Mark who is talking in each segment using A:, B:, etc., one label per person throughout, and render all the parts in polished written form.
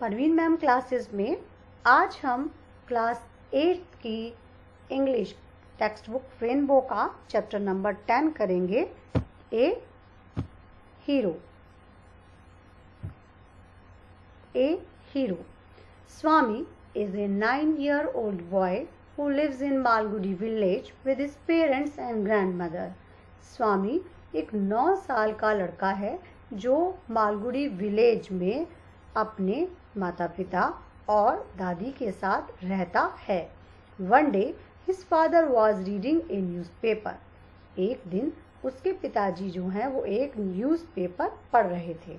A: Parveen ma'am classes में आज हम क्लास 8 की इंग्लिश टेक्स्ट बुक रेनबो का चैप्टर नंबर 10 करेंगे। A hero. A hero. Swami is a 9-year-old boy who lives in Malgudi village with his parents and grandmother. स्वामी एक 9 साल का लड़का है जो मालगुडी विलेज में अपने माता पिता और दादी के साथ रहता है। One day his father was reading a newspaper. एक दिन उसके पिताजी जो हैं वो एक न्यूज़पेपर पढ़ रहे थे।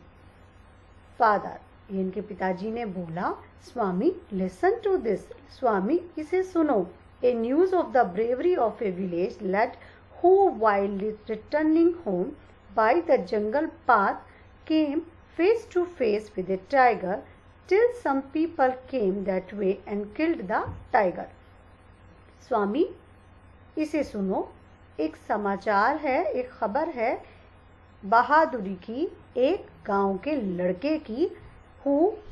A: फादर, इनके पिताजी ने बोला, Swami listen to this. Swami इसे सुनो। A news of the bravery of a village lad who while returning home by the jungle path came face to face with a tiger till some people came that way and killed the tiger. Swami इसे सुनो। एक समाचार है, एक खबर है बहादुरी की एक गांव के लड़के की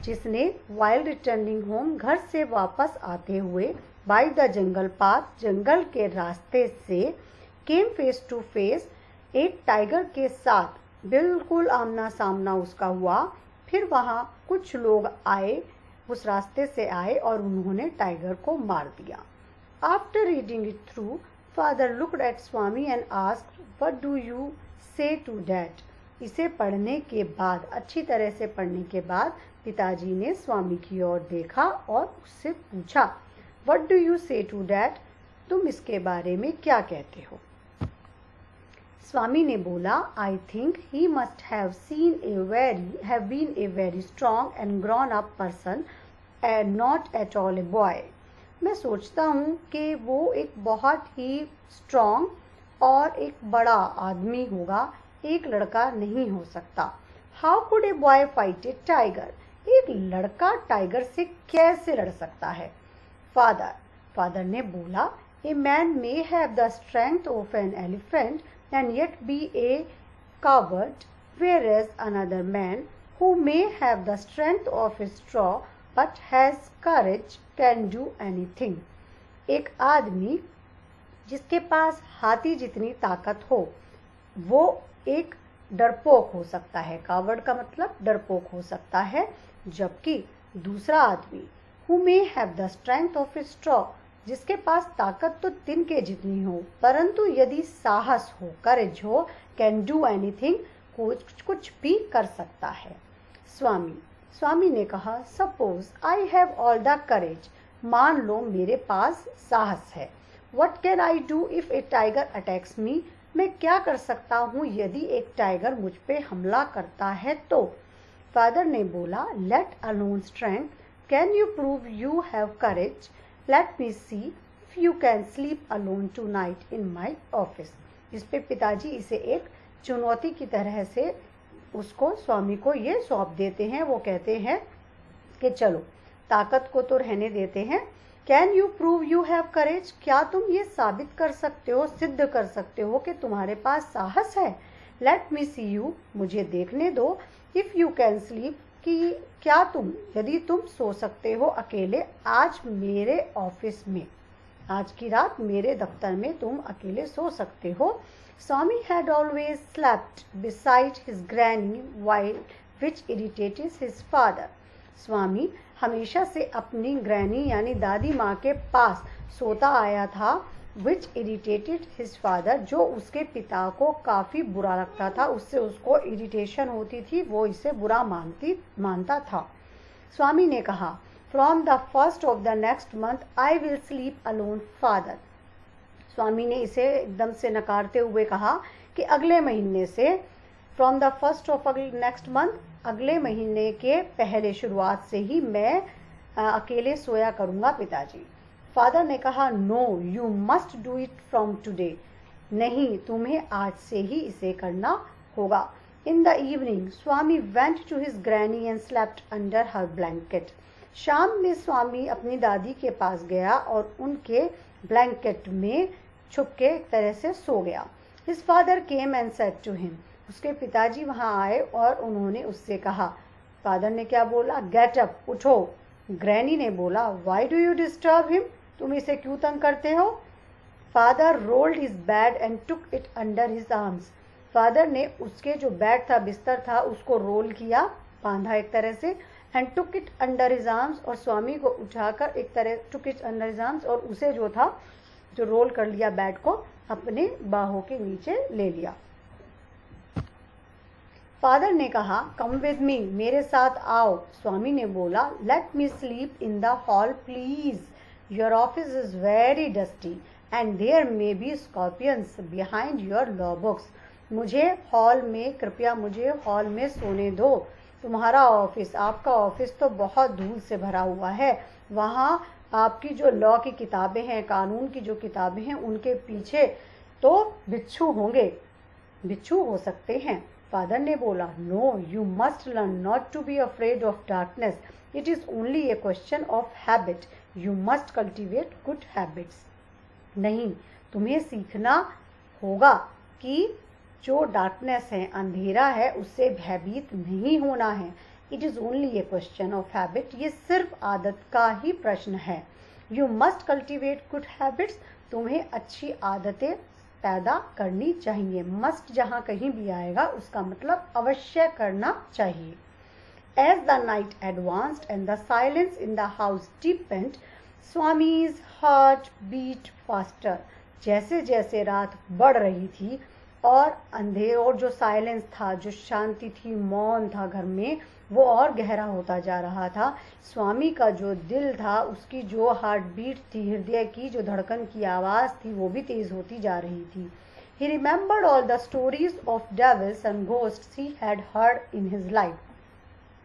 A: जिसने वाइल रिटर्निंग होम घर से वापस आते हुए बाय द जंगल पाथ जंगल के रास्ते से केम फेस टू फेस एक टाइगर के साथ बिल्कुल आमना सामना उसका हुआ। फिर वहाँ कुछ लोग आए, उस रास्ते से आए और उन्होंने टाइगर को मार दिया। After reading it through father looked at Swami and asked what do you से टू डैट। इसे पढ़ने के बाद, अच्छी तरह से पढ़ने के बाद पिताजी ने स्वामी की ओर देखा और उससे पूछा, व्हाट डू यू से टू डैट, तुम इसके बारे में क्या कहते हो। स्वामी ने बोला, I think he must have been a very strong and grown up person and not at all a boy. मैं सोचता हूँ कि वो एक बहुत ही स्ट्रॉन्ग और एक बड़ा आदमी होगा, एक लड़का नहीं हो सकता। How could a boy fight A tiger. एक लड़का टाइगर से कैसे लड़ सकता है। फादर ने बोला, a man may have the strength of an elephant and yet be a coward whereas another man who may have the strength of a straw but has courage can do anything. एक आदमी जिसके पास हाथी जितनी ताकत हो वो एक डरपोक हो सकता है। कावर्ड का मतलब डरपोक हो सकता है। जबकि दूसरा आदमी who may have the strength of a straw, जिसके पास ताकत तो तिनके जितनी हो परंतु यदि साहस हो, करेज हो, can do anything, कुछ भी कर सकता है। स्वामी ने कहा, suppose I have all the courage, मान लो मेरे पास साहस है। What can I do if a tiger attacks me, मैं क्या कर सकता हूँ यदि एक टाइगर मुझ पे हमला करता है तो। फादर ने बोला, let alone strength, can you prove you have courage, let me see if you can sleep alone tonight in my office. इस पे पिताजी इसे एक चुनौती की तरह से उसको स्वामी को ये सौंप देते हैं। वो कहते हैं कि चलो ताकत को तो रहने देते हैं। Can you prove you have courage, क्या तुम ये साबित कर सकते हो, सिद्ध कर सकते हो कि तुम्हारे पास साहस है। लेट मी सी यू, मुझे देखने दो। इफ यू कैन स्लीप, कि क्या तुम, यदि तुम सो सकते हो अकेले आज मेरे ऑफिस में, आज की रात मेरे दफ्तर में तुम अकेले सो सकते हो। Swami had always slept beside his granny while which irritated his father. Swami हमेशा से अपनी ग्रैनी यानी दादी माँ के पास सोता आया था। विच इरिटेटेड हिज फादर, जो उसके पिता को काफ़ी बुरा लगता था, उससे उसको इरिटेशन होती थी, वो इसे बुरा मानता था। स्वामी ने कहा, from the first of the next month I will sleep alone father. Swami ने इसे एकदम से नकारते हुए कहा कि अगले महीने से, from the first of next month, अगले महीने के पहले शुरुआत से ही मैं अकेले सोया करूँगा पिताजी। फादर ने कहा, no you must do it from today, नहीं तुम्हें आज से ही इसे करना होगा। In the evening Swami went to his granny and slept under her blanket. शाम में स्वामी अपनी दादी के पास गया और उनके ब्लैंकेट में छुप के एक तरह से सो गया। His father came and said to him, उसके पिताजी वहाँ आए और उन्होंने उससे कहा, फादर ने क्या बोला? गेट अप, उठो। ग्रैनी ने बोला, why do you disturb him? तुम इसे क्यों तंग करते हो? Father rolled his bed and took it under his arms. Father ने उसके जो बेड था, बिस्तर था, उसको रोल किया, बांधा एक तरह से, and took it under his arms, और स्वामी को उठाकर एक तरह took it under his arms, और उसे जो था, जो रोल कर लिया बेड को, अपने बाहों के नीचे ले लिया। फादर ने कहा, कम विद मी, मेरे साथ आओ। स्वामी ने बोला, let me sleep in the hall please, your office is very dusty and there may be scorpions behind your law books. मुझे हॉल में, कृपया मुझे हॉल में सोने दो। तुम्हारा ऑफिस, आपका ऑफिस तो बहुत धूल से भरा हुआ है। वहाँ आपकी जो लॉ की किताबें हैं, कानून की जो किताबें हैं, उनके पीछे तो बिच्छू होंगे, बिच्छू हो सकते हैं। फादर ने बोला, no, you must learn not to be afraid of darkness. It is only a question of habit. You must cultivate good habits. नहीं, तुम्हें सीखना होगा कि जो डार्कनेस है, अंधेरा है, उससे भयभीत नहीं होना है। It is only a question of habit. ये सिर्फ आदत का ही प्रश्न है। You must cultivate good habits. तुम्हें अच्छी आदतें पैदा करनी चाहिए। मस्ट जहाँ कहीं भी आएगा, उसका मतलब अवश्य करना चाहिए। As the night advanced and the silence in the house deepened, Swami's heart beat faster. जैसे जैसे रात बढ़ रही थी और अंधेर और जो साइलेंस था, जो शांति थी, मौन था घर में, वो और गहरा होता जा रहा था। स्वामी का जो दिल था, उसकी जो हार्ट बीट थी, हृदय की जो धड़कन की आवाज़ थी, वो भी तेज होती जा रही थी। He remembered all the stories of devils and ghosts he had heard in his life.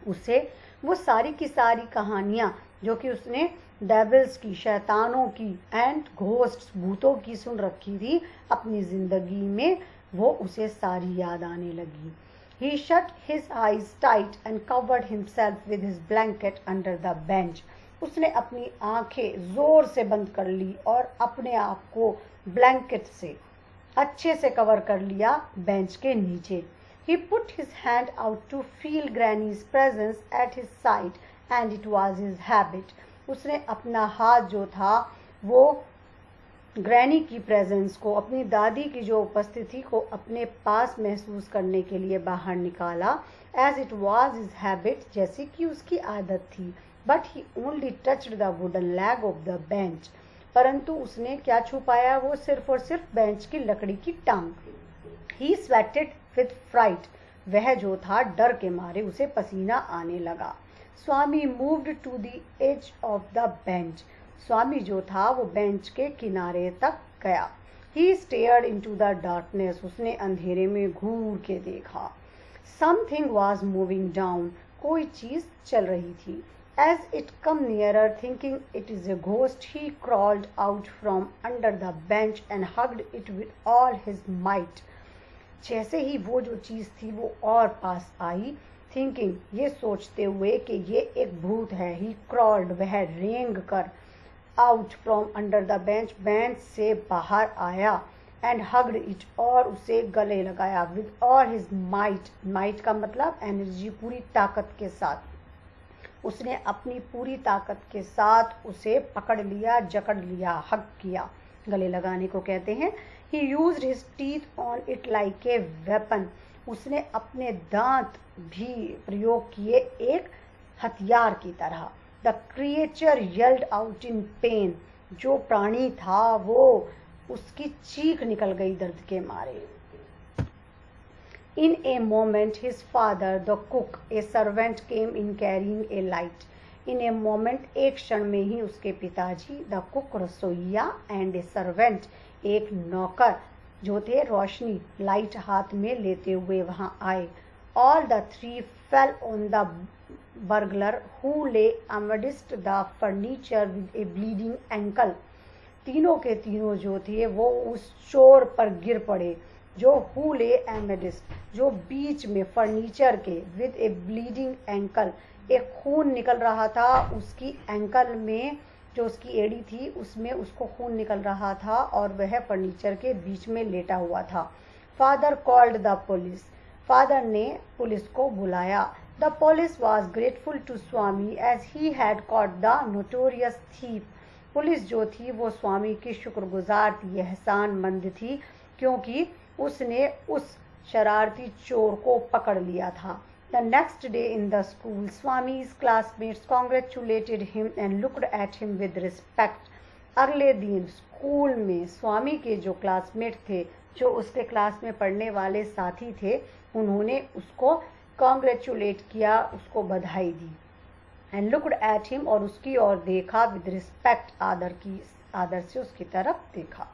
A: उसे वो सारी की सारी कहानियाँ जो कि उसने डेविल्स की, शैतानों की, एंड घोस्ट्स, भूतों की सुन रखी थी अपनी जिंदगी में, वो उसे सारी याद आने लगी। He shut his eyes tight and covered himself with his blanket under the bench. उसने अपनी आंखें जोर से बंद कर ली और अपने आप को ब्लैंकेट से अच्छे से कवर कर लिया बेंच के नीचे। He put his hand out to feel Granny's presence at his side and it was his habit. उसने अपना हाथ जो था वो ग्रैनी की प्रेजेंस को, अपनी दादी की जो उपस्थिति को अपने पास महसूस करने के लिए बाहर निकाला। As it was his habit, जैसे कि उसकी आदत थी। But he only touched the wooden leg of the bench. परंतु उसने क्या छुपाया? वो सिर्फ और सिर्फ बेंच की लकड़ी की टांग। He sweated with fright. वह जो था डर के मारे उसे पसीना आने लगा। स्वामी moved to the edge of the bench. स्वामी जो था वो बेंच के किनारे तक गया। He stared into the darkness. उसने अंधेरे में घूर के देखा। Something was moving down. कोई चीज चल रही थी। As it come nearer, thinking it is a ghost, he crawled out from under the bench and hugged it with all his might. जैसे ही वो जो चीज थी वो और पास आई, थिंकिंग, ये सोचते हुए कि ये एक भूत है, ही क्रॉल्ड, वह रेंग कर, out from under the bench, bench से बाहर आया, एंड हग्ड इट, और उसे गले लगाया, with all his might, might का मतलब एनर्जी, पूरी ताकत के साथ। उसने अपनी पूरी ताकत के साथ उसे पकड़ लिया, जकड़ लिया, हग किया, गले लगाने को कहते हैं। He used his teeth on it like a weapon. उसने अपने दांत भी प्रयोग किए एक हथियार की तरह। The creature yelled out in pain. जो प्राणी था वो उसकी चीख निकल गई दर्द के मारे। In a moment, his father, the cook, a servant came in carrying a light. In a moment, एक क्षण में ही उसके पिताजी, the cook, रसोइया, and a servant, एक नौकर जो थे, रोशनी, लाइट हाथ में लेते हुए वहां आए। All the three fell on the burglar who lay amidst the furniture with a bleeding ankle. तीनों के तीनों जो थे वो उस चोर पर गिर पड़े जो who lay amidst, जो बीच में फर्नीचर के, with a bleeding ankle, एक खून निकल रहा था उसकी एंकल में, जो उसकी एड़ी थी उसमें उसको खून निकल रहा था और वह फर्नीचर के बीच में लेटा हुआ था। Father called the police, father ने पुलिस को बुलाया। The police was grateful to Swami as he had caught the notorious thief. Police जो थी वो स्वामी की शुक्रगुजार थी, एहसानमंद थी, क्योंकि उसने उस शरारती चोर को पकड़ लिया था. The next day in the school, Swami's classmates congratulated him and looked at him with respect. अगले दिन स्कूल में स्वामी के जो क्लासमेट थे, जो उसके क्लास में पढ़ने वाले साथी थे, उन्होंने उसको कॉन्ग्रेचुलेट किया, उसको बधाई दी. एंड लुक्ड एट हिम, और उसकी ओर देखा, विद रिस्पेक्ट, आदर से उसकी तरफ देखा.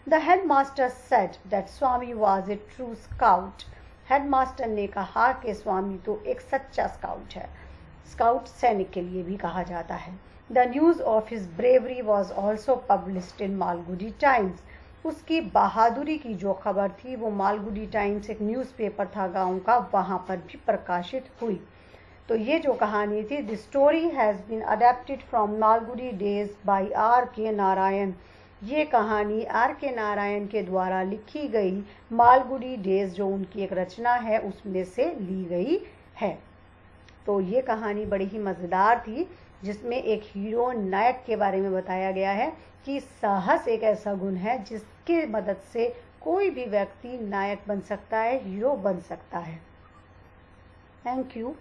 A: The headmaster said that Swami was a true scout. Headmaster ने कहा कि स्वामी तो एक सच्चा स्काउट है. स्काउट सैनिक के लिए भी कहा जाता है. The news of his bravery was also published in Malgudi times. उसकी बहादुरी की जो खबर थी वो मालगुडी टाइम्स एक न्यूज़पेपर था गांव का, वहाँ पर भी प्रकाशित हुई. तो ये जो कहानी थी, the story has been adapted from Malgudi days by R K Narayan. ये कहानी आर के नारायण के द्वारा लिखी गई मालगुडी डेज, जो उनकी एक रचना है, उसमें से ली गई है. तो ये कहानी बड़ी ही मज़ेदार थी, जिसमें एक हीरो नायक के बारे में बताया गया है कि साहस एक ऐसा गुण है जिसकी मदद से कोई भी व्यक्ति नायक बन सकता है, हीरो बन सकता है. Thank you.